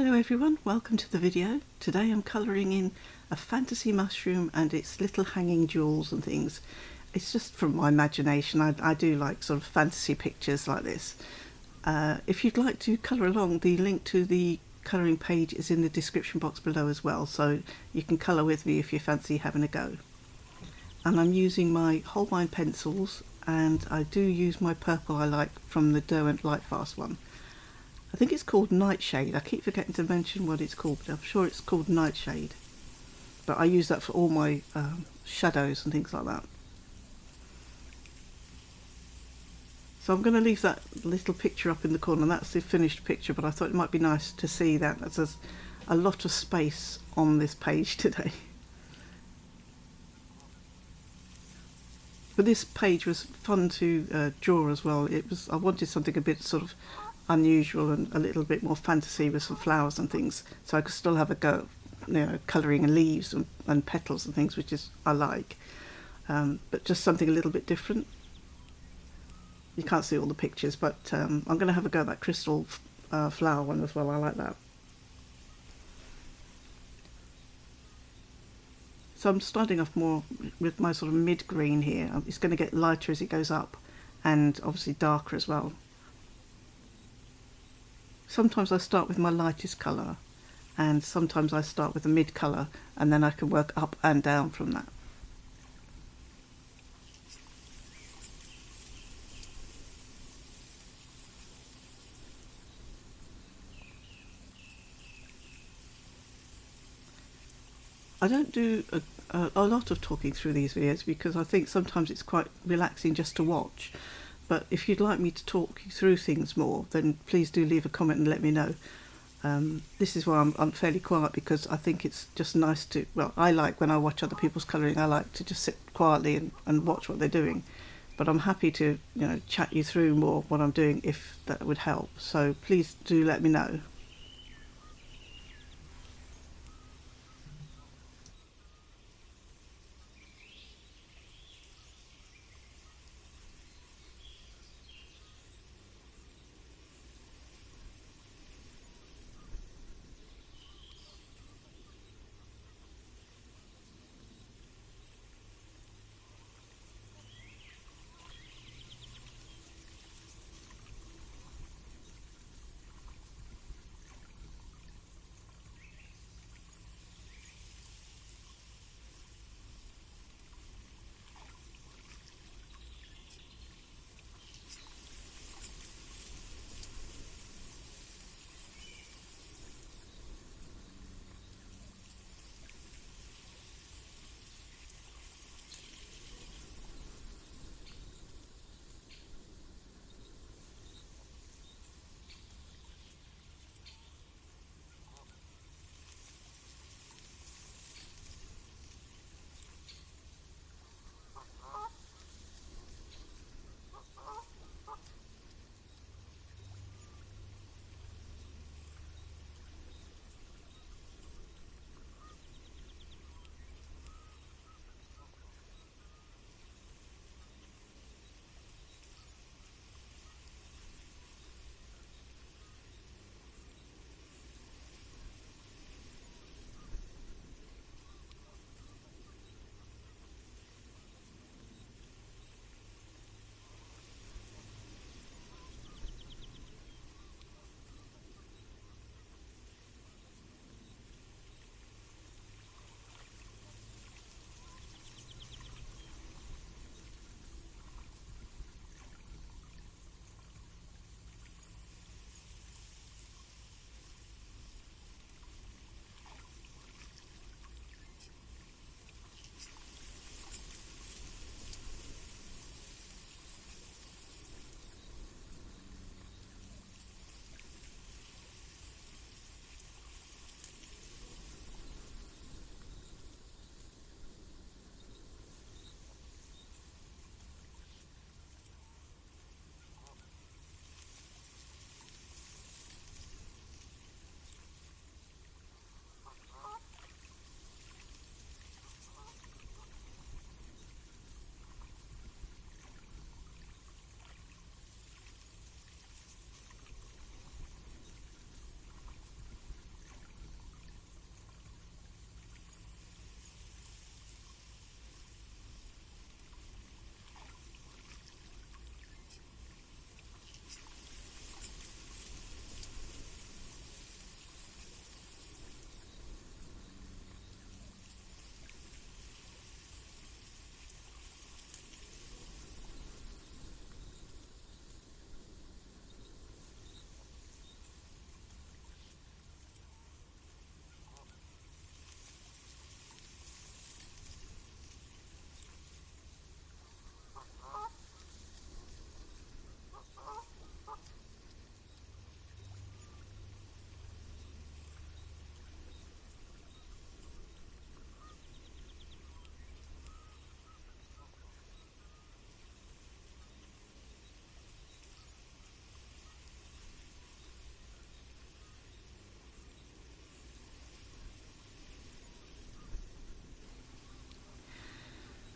Hello everyone, welcome to the video. Today I'm colouring in a fantasy mushroom and its little hanging jewels and things. It's just from my imagination. I do like sort of fantasy pictures like this. If you'd like to colour along, the link to the colouring page is in the description box below as well, so you can colour with me if you fancy having a go. And I'm using my Holbein pencils, and I do use my purple I like from the Derwent Lightfast one. I think it's called Nightshade. I keep forgetting to mention what it's called, but I'm sure it's called Nightshade. But I use that for all my shadows and things like that. So I'm going to leave that little picture up in the corner. That's the finished picture, but I thought it might be nice to see that there's a lot of space on this page today. But this page was fun to draw as well. I wanted something a bit sort of unusual and a little bit more fantasy with some flowers and things, so I could still have a go, colouring leaves and petals and things, which is I like, but just something a little bit different. You can't see all the pictures, but I'm going to have a go at that crystal flower one as well. I like that. So I'm starting off more with my sort of mid green here. It's going to get lighter as it goes up, and obviously darker as well. Sometimes I start with my lightest colour, and sometimes I start with a mid colour, and then I can work up and down from that. I don't do a lot of talking through these videos because I think sometimes it's quite relaxing just to watch. But if you'd like me to talk you through things more, then please do leave a comment and let me know. This is why I'm fairly quiet, because I think it's just nice to, well, I like when I watch other people's colouring, I like to just sit quietly and watch what they're doing. But I'm happy to, chat you through more what I'm doing if that would help. So please do let me know.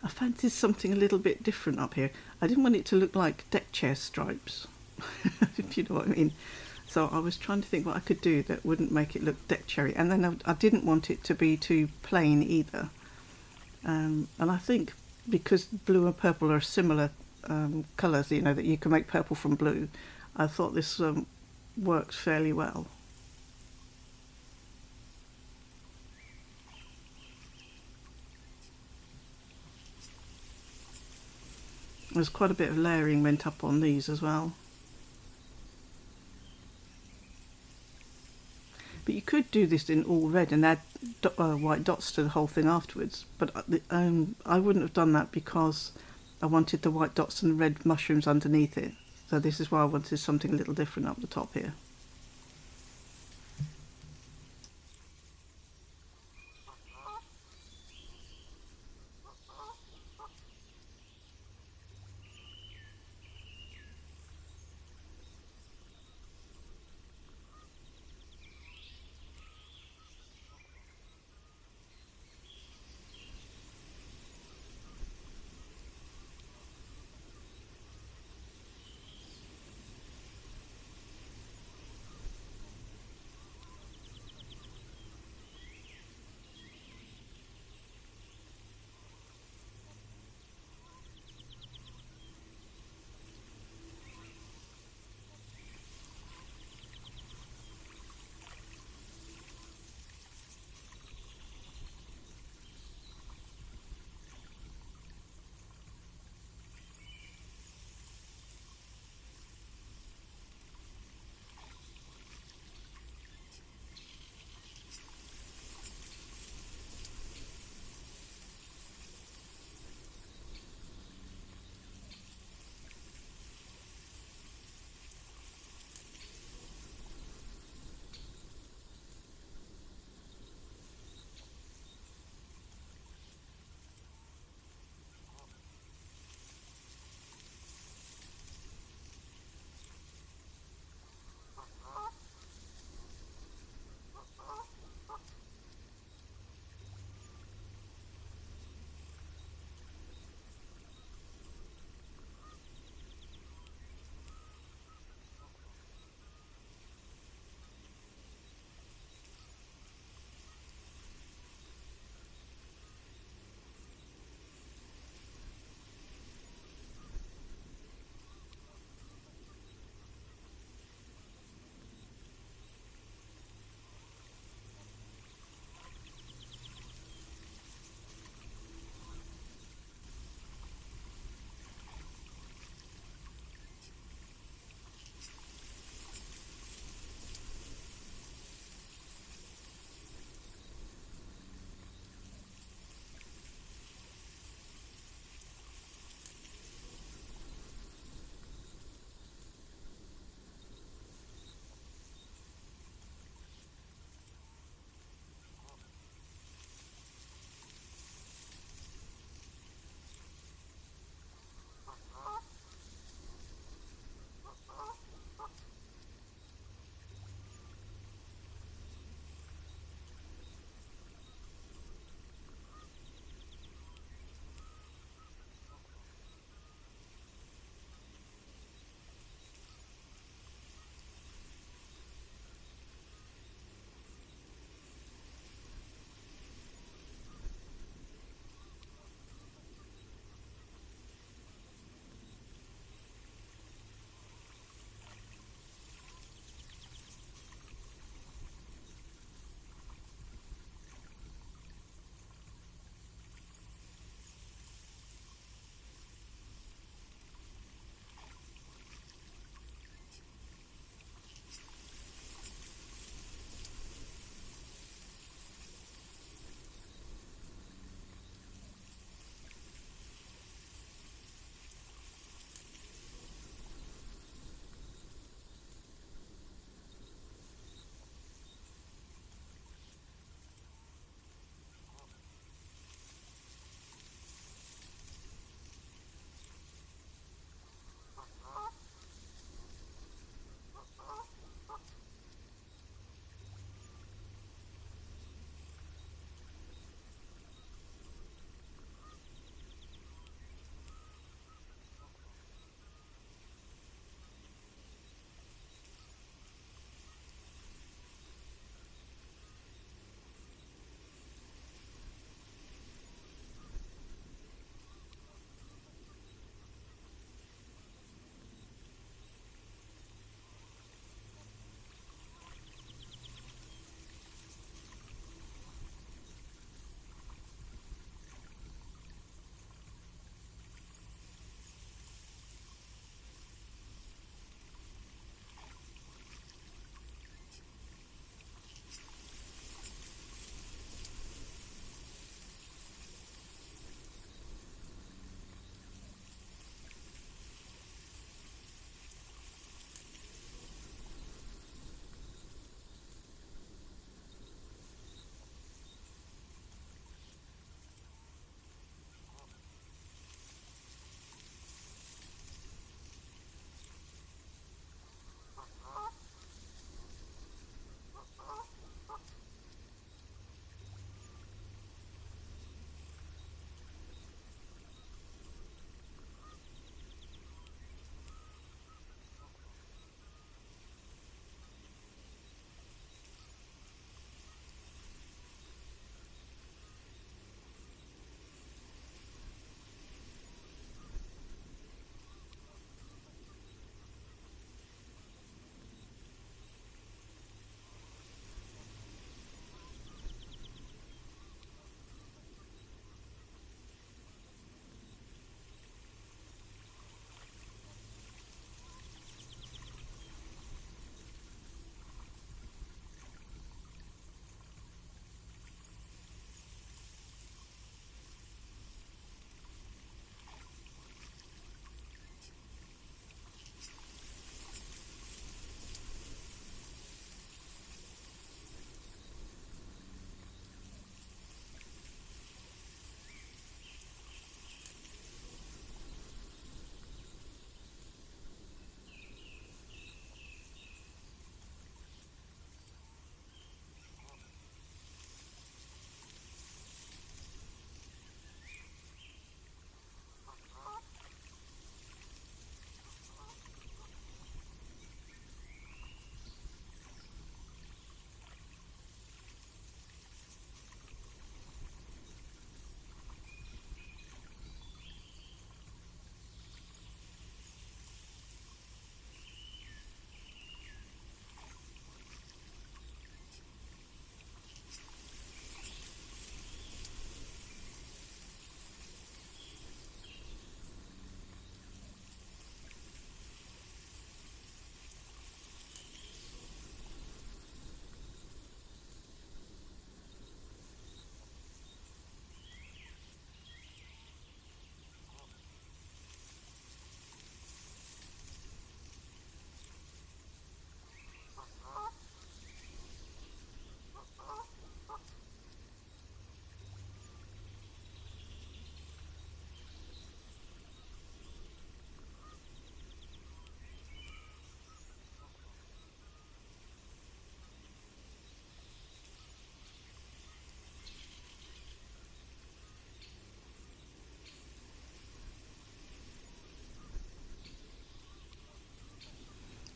I fancied something a little bit different up here. I didn't want it to look like deck chair stripes, if you know what I mean. So I was trying to think what I could do that wouldn't make it look deck cherry. And then I didn't want it to be too plain either. And I think because blue and purple are similar colours, you know, that you can make purple from blue, I thought this worked fairly well. There's quite a bit of layering went up on these as well. But you could do this in all red and add white dots to the whole thing afterwards. But I wouldn't have done that because I wanted the white dots and red mushrooms underneath it. So this is why I wanted something a little different up the top here.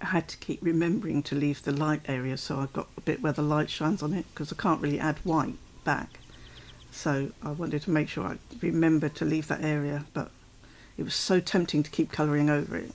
had to keep remembering to leave the light area, so I got a bit where the light shines on it, because I can't really add white back. So I wanted to make sure I remembered to leave that area, but it was so tempting to keep colouring over it.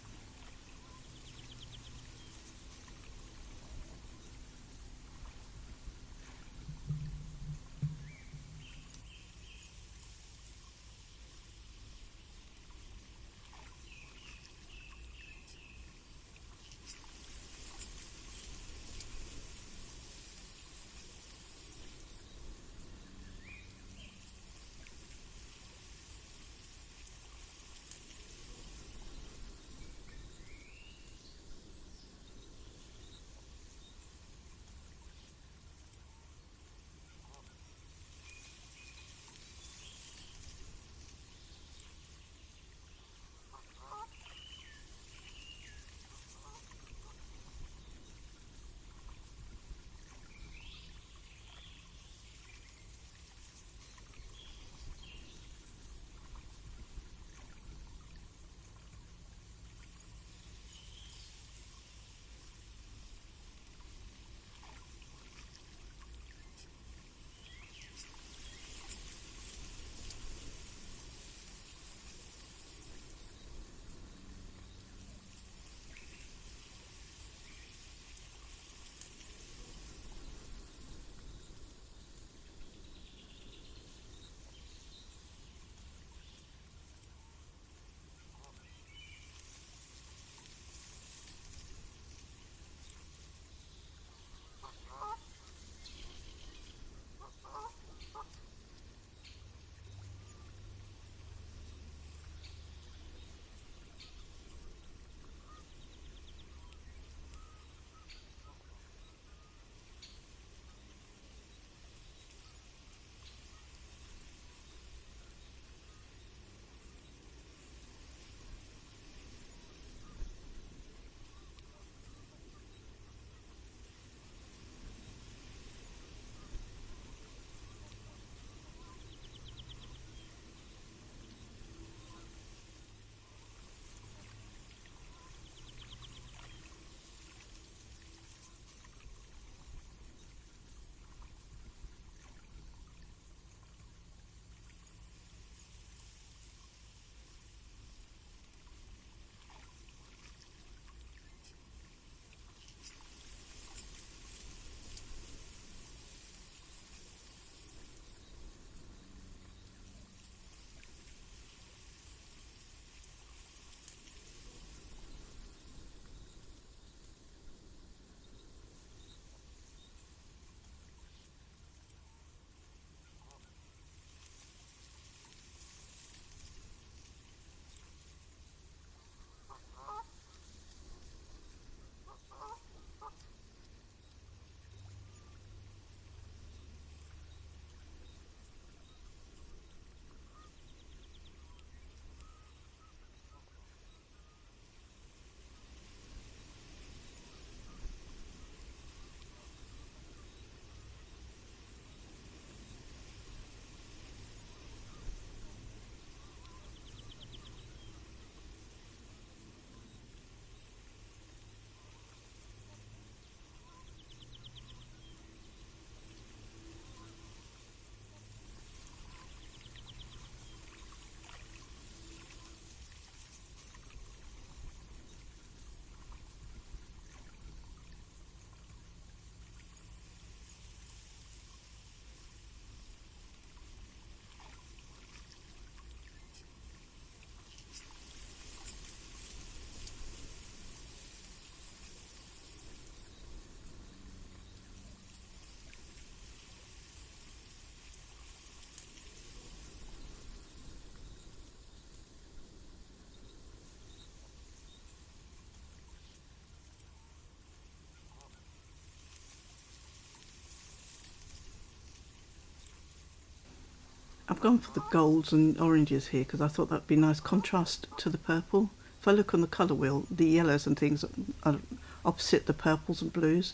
I've gone for the golds and oranges here because I thought that'd be a nice contrast to the purple. If I look on the colour wheel, the yellows and things are opposite the purples and blues,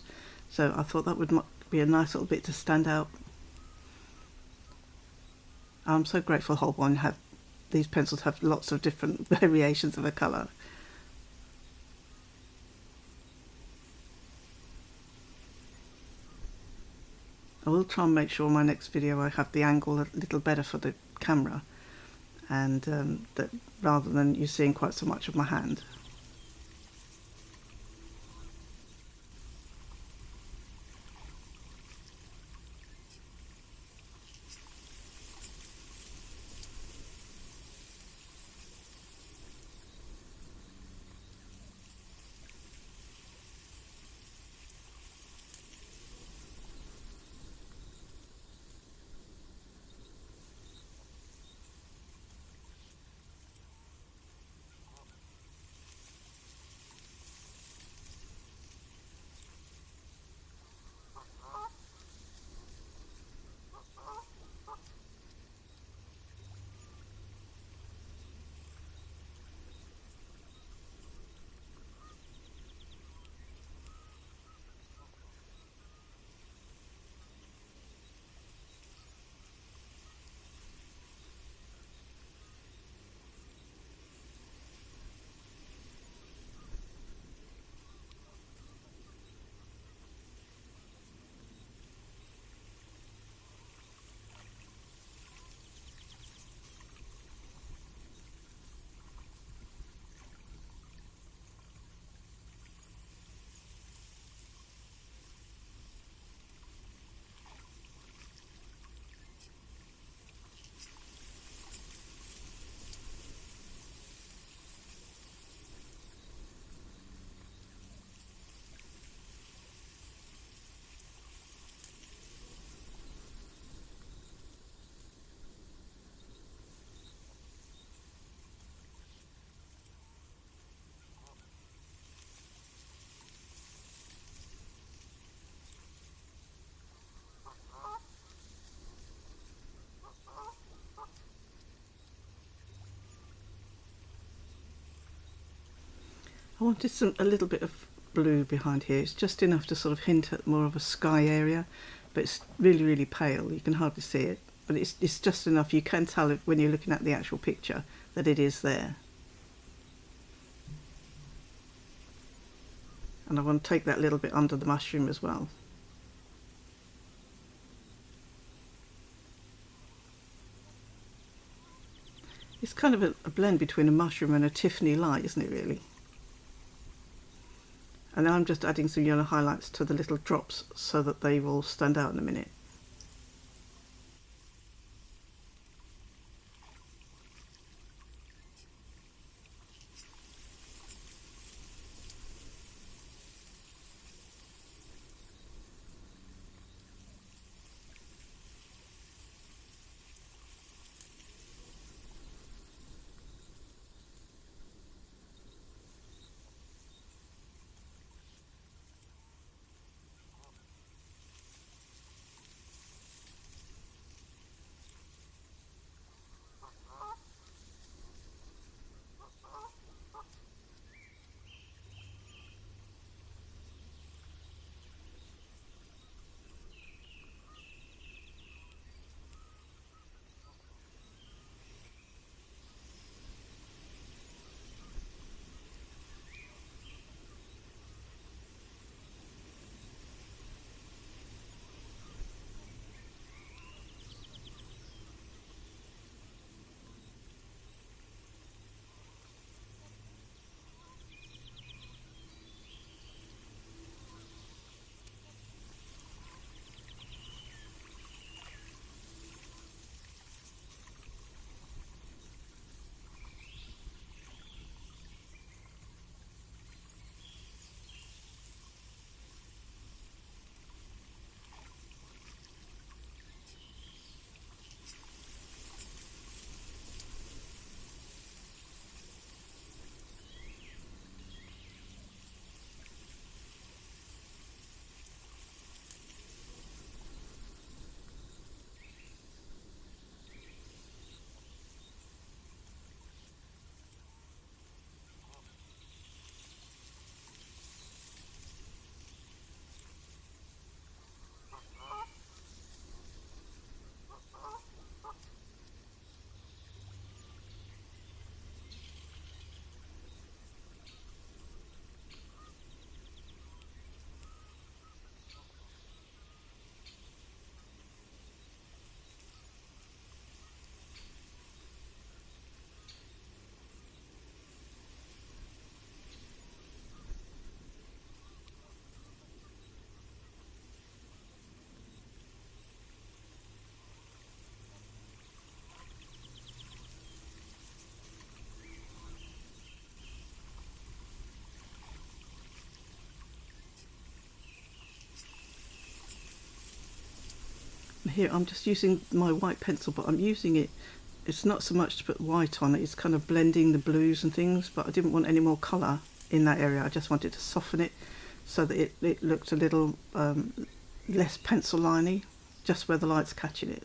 so I thought that would be a nice little bit to stand out. I'm so grateful Holbein these pencils have lots of different variations of a colour. I will try and make sure my next video I have the angle a little better for the camera, and that rather than you seeing quite so much of my hand. I wanted a little bit of blue behind here. It's just enough to sort of hint at more of a sky area, but it's really, really pale. You can hardly see it, but it's just enough. You can tell when you're looking at the actual picture that it is there. And I want to take that little bit under the mushroom as well. It's kind of a blend between a mushroom and a Tiffany light, isn't it, really? And then I'm just adding some yellow highlights to the little drops so that they will stand out in a minute. Here I'm just using my white pencil, but I'm using it, it's not so much to put white on, it's kind of blending the blues and things, but I didn't want any more colour in that area. I just wanted to soften it so that it looked a little less pencil liney, just where the light's catching it.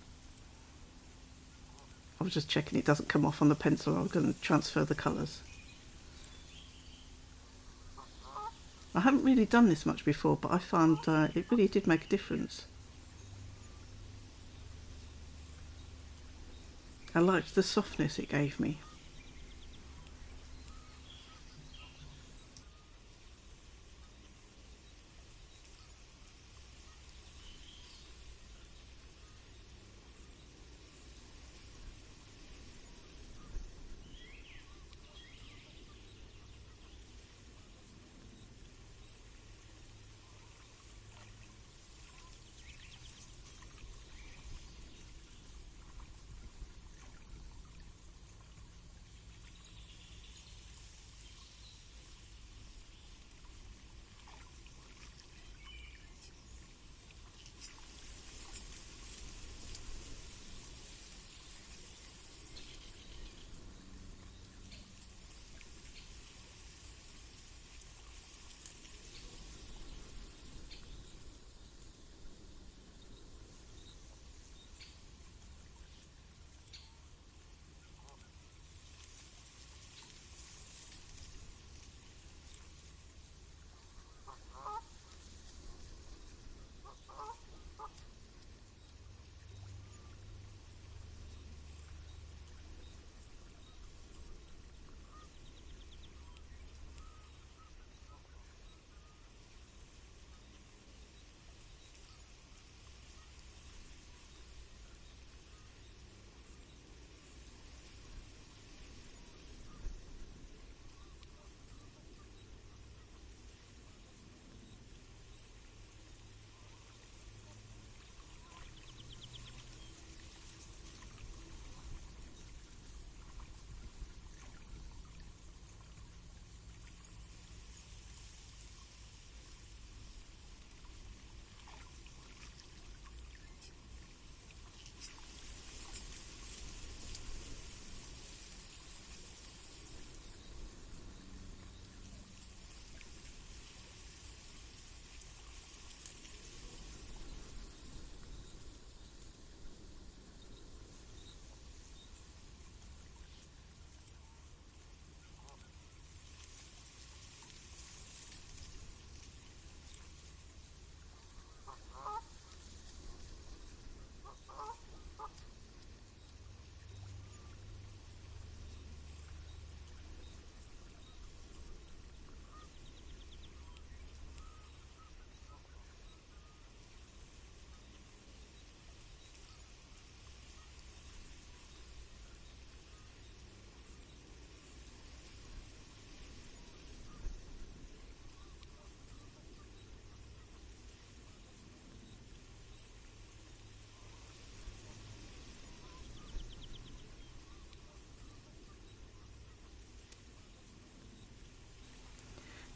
I was just checking it doesn't come off on the pencil. I was going to transfer the colours. I haven't really done this much before, but I found it really did make a difference. I liked the softness it gave me.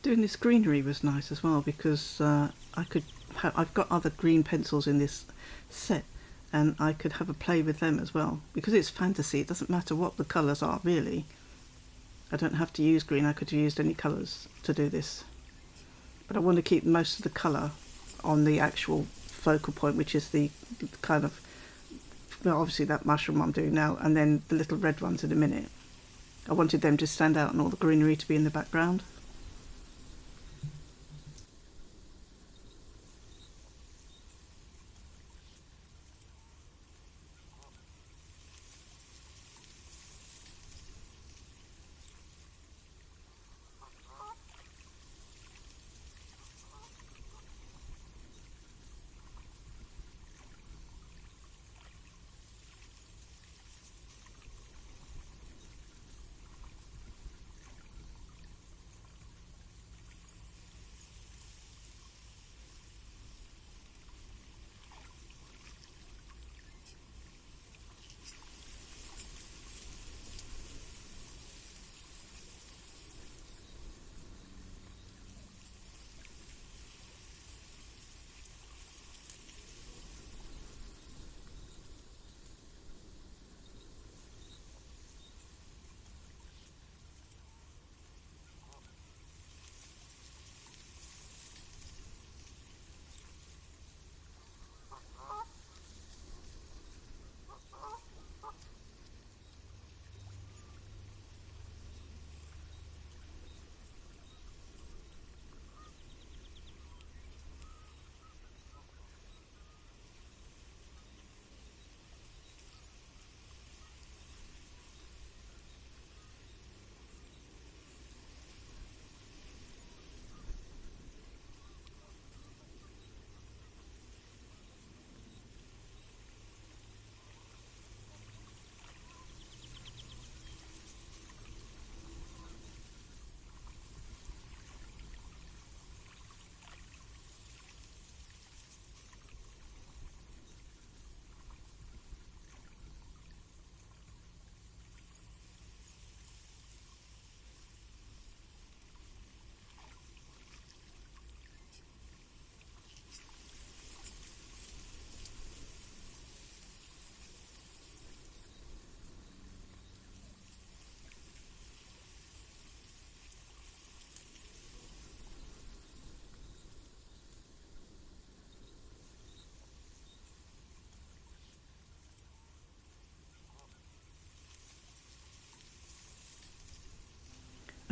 Doing this greenery was nice as well, because I've got other green pencils in this set, and I could have a play with them as well. Because it's fantasy, it doesn't matter what the colours are really. I don't have to use green, I could have used any colours to do this. But I want to keep most of the colour on the actual focal point, which is the kind of, well, obviously that mushroom I'm doing now, and then the little red ones in a minute. I wanted them to stand out and all the greenery to be in the background.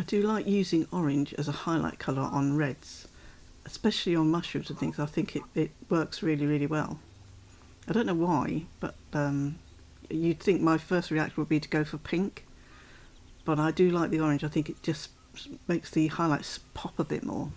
do like using orange as a highlight colour on reds, especially on mushrooms and things. I think it works really, really well. I don't know why, but you'd think my first reaction would be to go for pink, but I do like the orange. I think it just makes the highlights pop a bit more.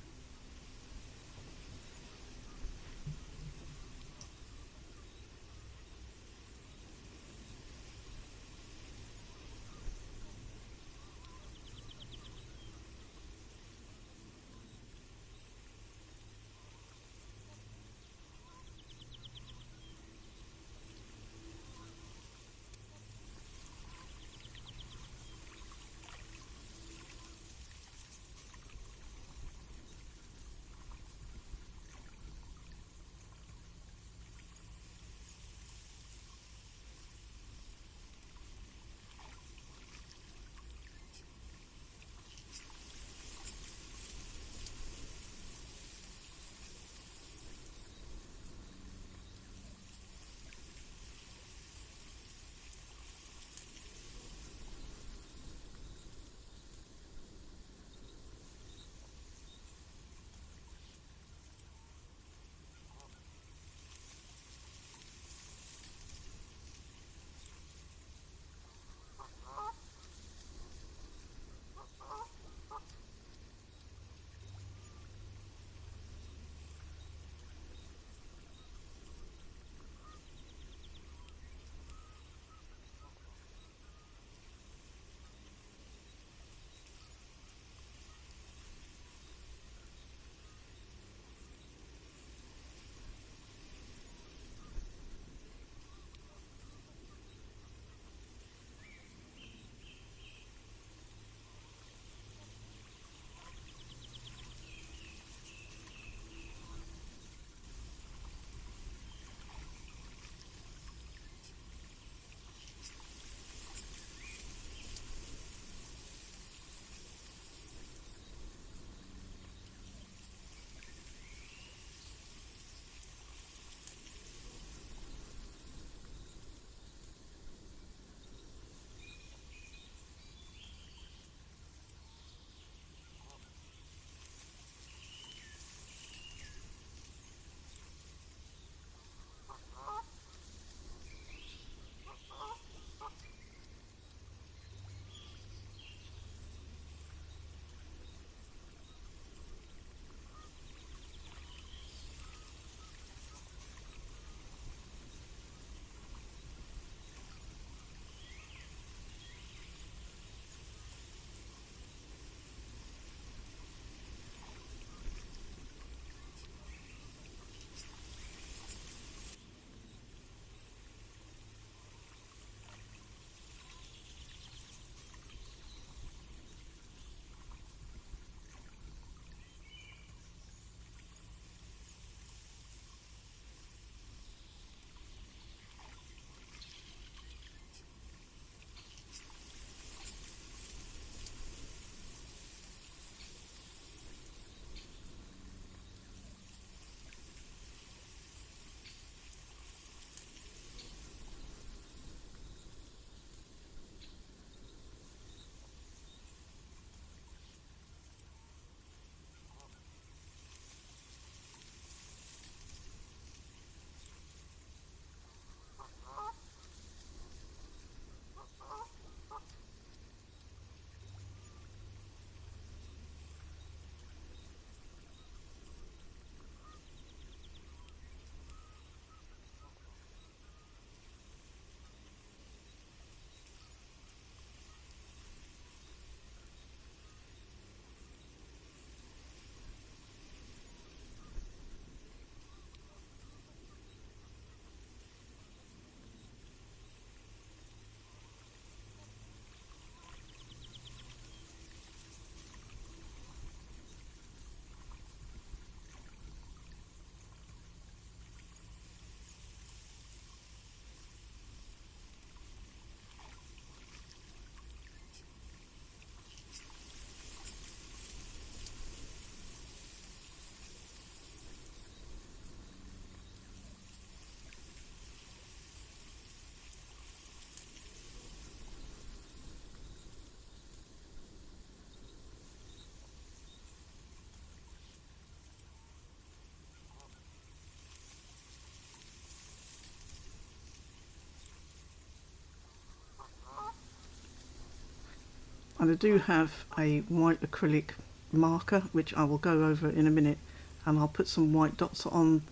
And I do have a white acrylic marker, which I will go over in a minute, and I'll put some white dots on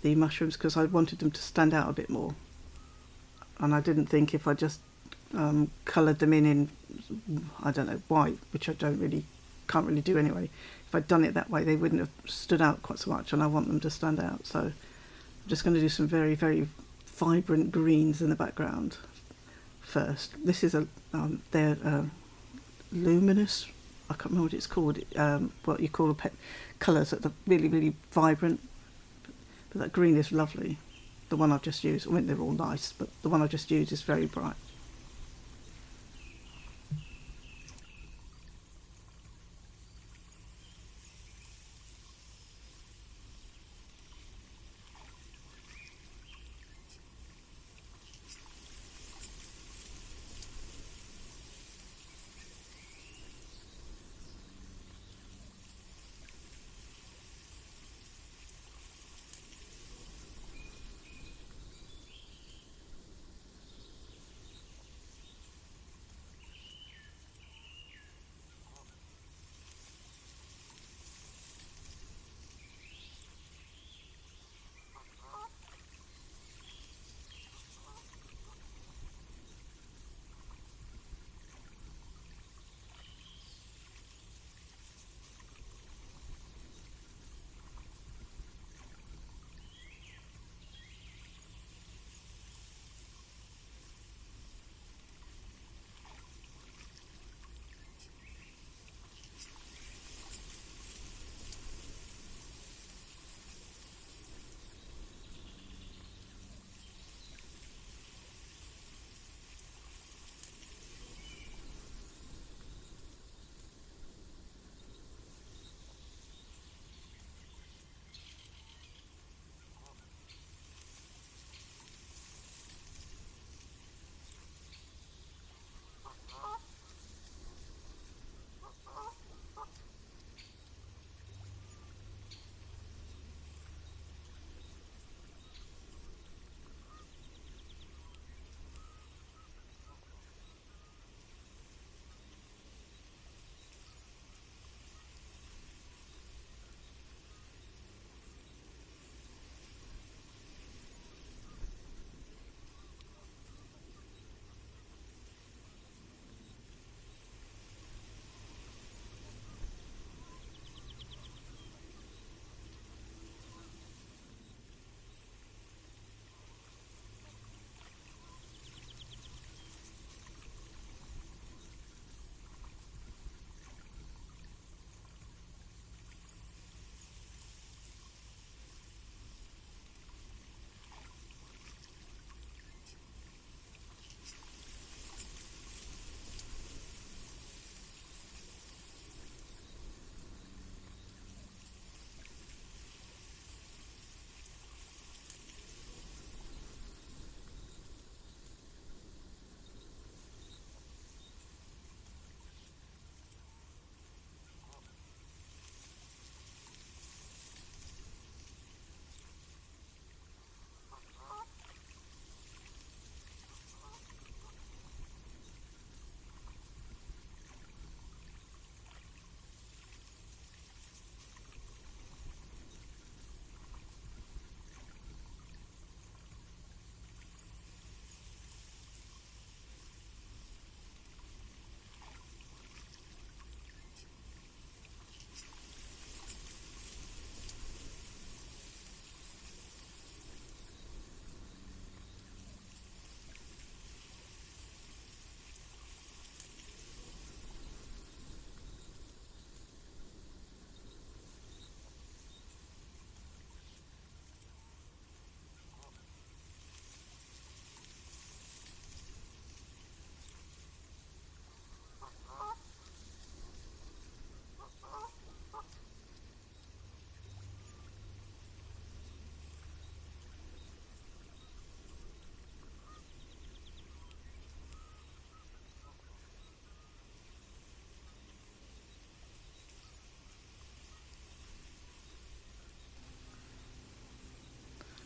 the mushrooms because I wanted them to stand out a bit more. And I didn't think if I just coloured them in, I don't know, white, which I can't really do anyway. If I'd done it that way, they wouldn't have stood out quite so much, and I want them to stand out. So I'm just going to do some very, very vibrant greens in the background first. This is they're luminous. I can't remember what it's called. What you call colours that are really, really vibrant. But that green is lovely. The one I've just used, I mean, they're all nice, but the one I just used is very bright.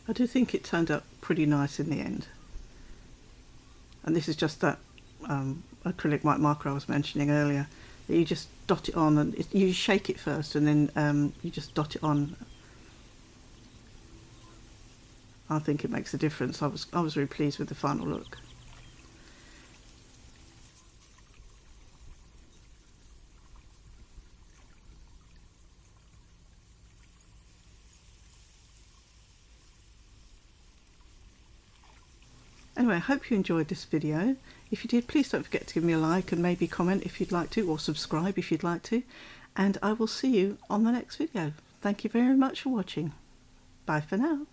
I do think it turned out pretty nice in the end. And this is just that acrylic white marker I was mentioning earlier. You just dot it on, and you shake it first, and then you just dot it on. I think it makes a difference. I was really pleased with the final look. Anyway, I hope you enjoyed this video. If you did, please don't forget to give me a like and maybe comment if you'd like to, or subscribe if you'd like to. And I will see you on the next video. Thank you very much for watching. Bye for now.